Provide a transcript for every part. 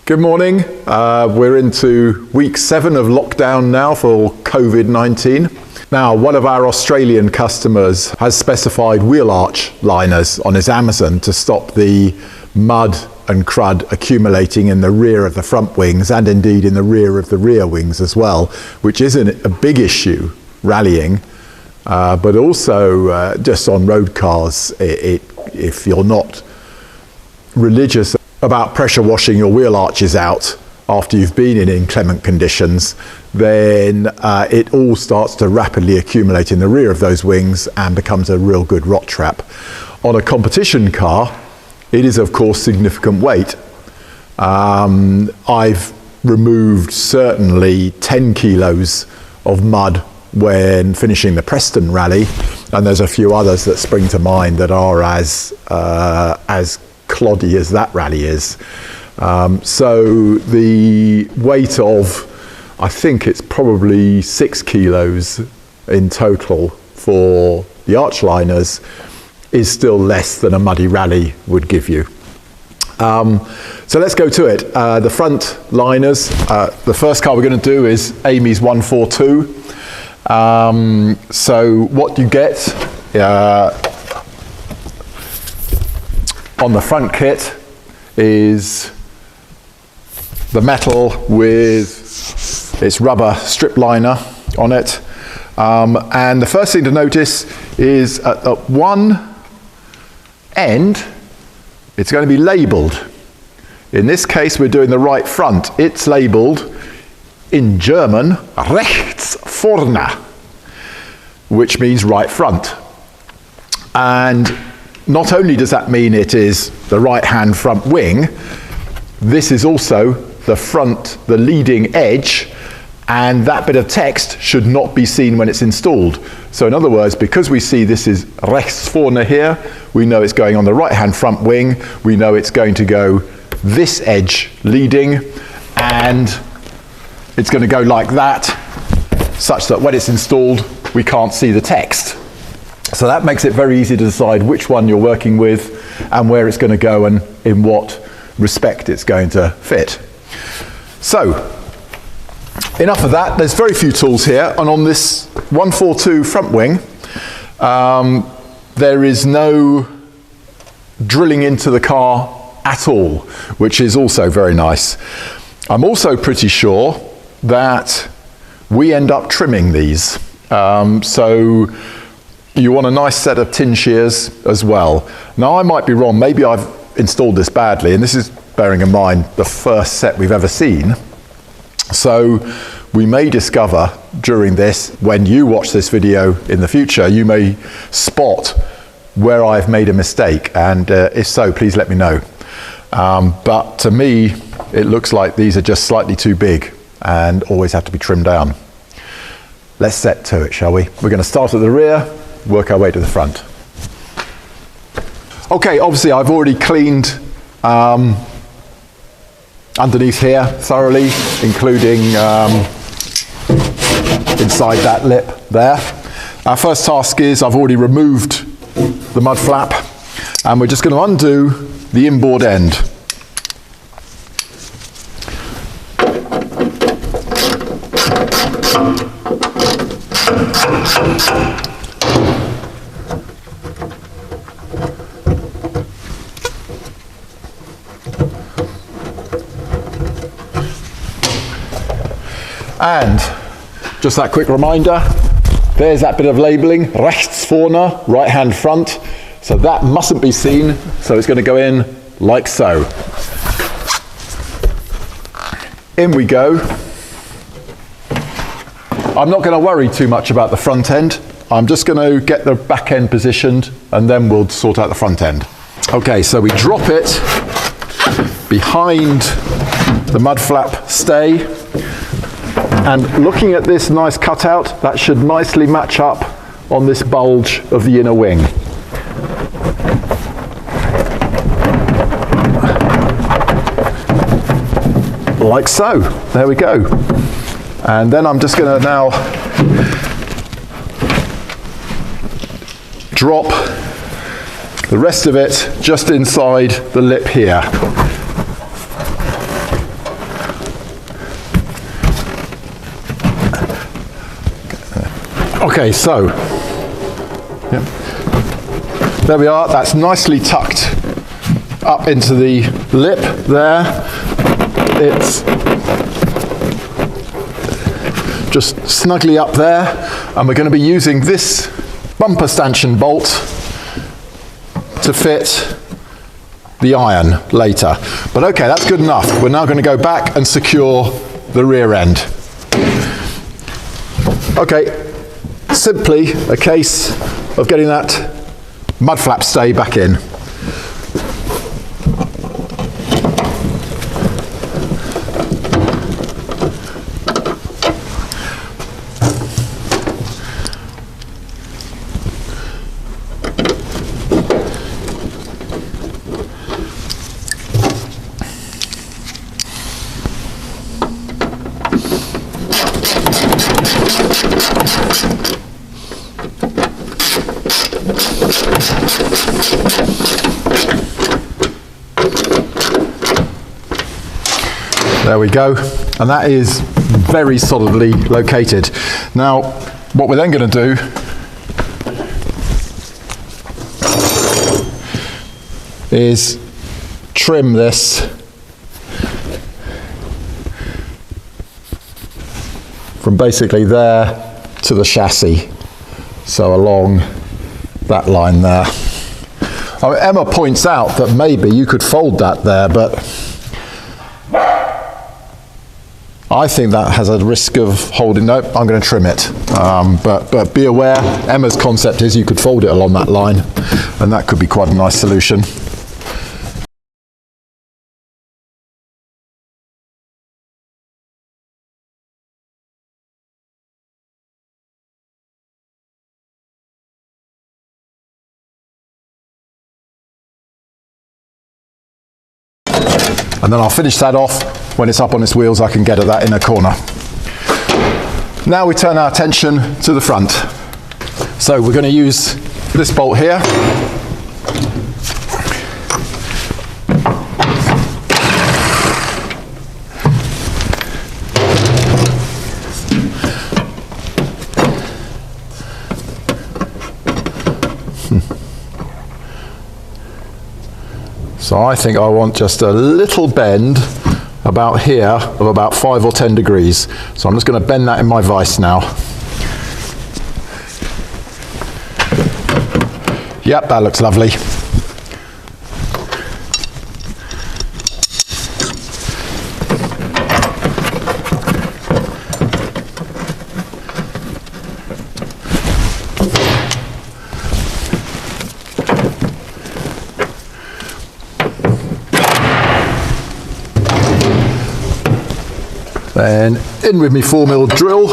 Good morning. We're into week 7 of lockdown now for COVID-19. Now, one of our Australian customers has specified wheel arch liners on his Amazon to stop the mud and crud accumulating in the rear of the front wings and indeed in the rear of the rear wings as well, which isn't a big issue rallying, but also just on road cars, if you're not religious about pressure washing your wheel arches out after you've been in inclement conditions, then it all starts to rapidly accumulate in the rear of those wings and becomes a real good rot trap. On a competition car, it is of course significant weight. I've removed certainly 10 kilos of mud when finishing the Preston rally, and there's a few others that spring to mind that are as cloddy as that rally is. So the weight of, I think it's probably 6 kilos in total for the arch liners, is still less than a muddy rally would give you. So let's go to it. The front liners, the first car we're going to do is Amy's 142. So what you get on the front kit is the metal with its rubber strip liner on it. And the first thing to notice is at one end, it's going to be labelled. In this case, we're doing the right front. It's labelled in German, rechts vorne, which means right front. And not only does that mean it is the right-hand front wing, this is also the front, the leading edge, and that bit of text should not be seen when it's installed. So in other words, because we see this is rechts vorne here, we know it's going on the right-hand front wing, we know it's going to go this edge leading, and it's going to go like that, such that when it's installed, we can't see the text. So that makes it very easy to decide which one you're working with and where it's going to go and in what respect it's going to fit. So, enough of that. There's very few tools here, and on this 142 front wing, there is no drilling into the car at all, which is also very nice. I'm also pretty sure that we end up trimming these. So you want a nice set of tin shears as well. Now I might be wrong, maybe I've installed this badly, and this is, bearing in mind, the first set we've ever seen. So we may discover during this, when you watch this video in the future, you may spot where I've made a mistake, and if so, please let me know. But to me, it looks like these are just slightly too big and always have to be trimmed down. Let's set to it, shall we? We're going to start at the rear, work our way to the front. Okay, obviously I've already cleaned underneath here thoroughly, including inside that lip there. Our first task is I've already removed the mud flap, and we're just going to undo the inboard end. And just that quick reminder, there's that bit of labelling, rechts vorne, right hand front. So that mustn't be seen, so it's going to go in like so. In we go. I'm not going to worry too much about the front end. I'm just going to get the back end positioned and then we'll sort out the front end. Okay, so we drop it behind the mud flap stay. And looking at this nice cutout, that should nicely match up on this bulge of the inner wing. Like so. There we go. And then I'm just going to now drop the rest of it just inside the lip here. Okay, so yep. There we are. That's nicely tucked up into the lip there. It's just snugly up there, and we're going to be using this bumper stanchion bolt to fit the iron later. But okay, that's good enough. We're now going to go back and secure the rear end. Okay, simply a case of getting that mud flap stay back in. There we go, and that is very solidly located. Now, what we're then going to do is trim this from basically there to the chassis, so along that line there. Emma points out that maybe you could fold that there, but I think that has a risk of holding. Nope, I'm going to trim it. But be aware, Emma's concept is you could fold it along that line, and that could be quite a nice solution. And then I'll finish that off. When it's up on its wheels, I can get at that inner corner. Now we turn our attention to the front. So we're going to use this bolt here. So I think I want just a little bend about here of about 5 or 10 degrees. So I'm just going to bend that in my vise now. Yep, that looks lovely. Then in with me 4mm drill.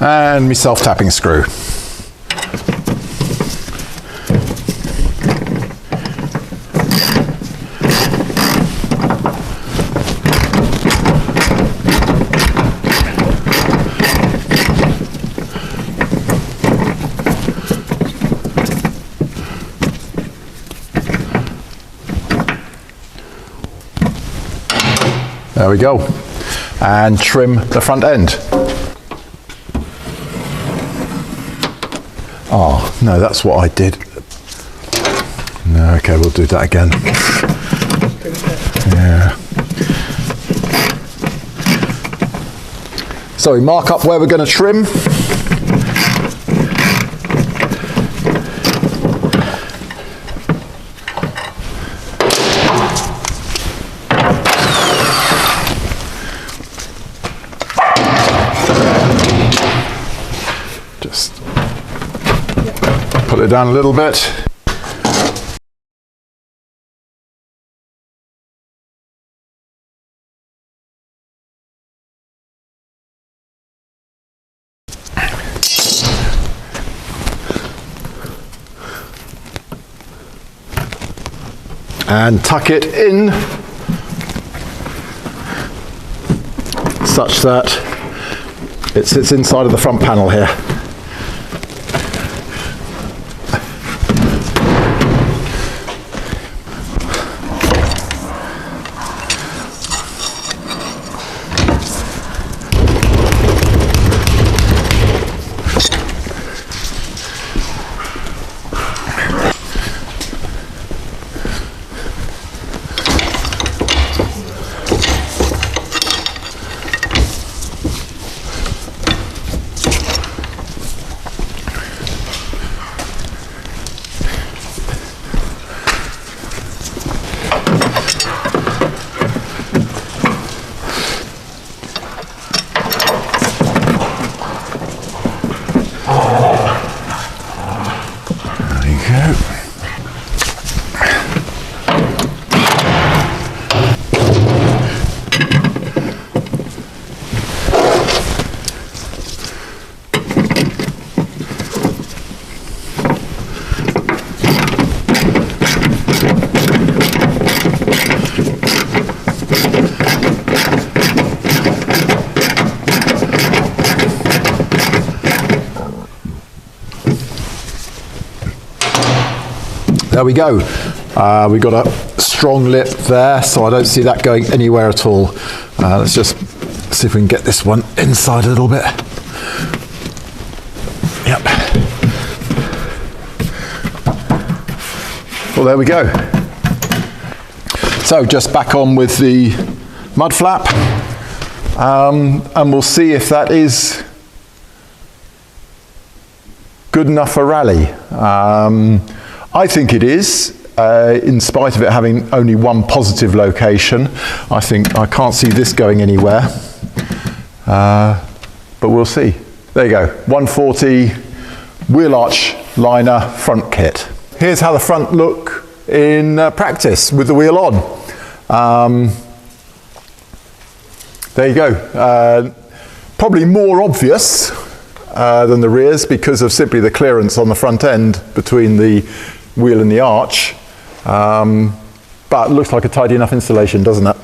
And me self-tapping screw. There we go. And trim the front end. Oh, no, that's what I did. No, okay, we'll do that again. Yeah. So we mark up where we're going to trim. Just pull it down a little bit. And tuck it in such that it sits inside of the front panel here. There we go. We've got a strong lip there, so I don't see that going anywhere at all. Let's just see if we can get this one inside a little bit. Yep. Well, there we go. So just back on with the mud flap, and we'll see if that is good enough for rally. I think it is, in spite of it having only one positive location. I think I can't see this going anywhere, but we'll see. There you go, 140 wheel arch liner front kit. Here's how the front look in practice with the wheel on. There you go. Probably more obvious than the rears because of simply the clearance on the front end between the wheel and the arch. But looks like a tidy enough installation, doesn't it?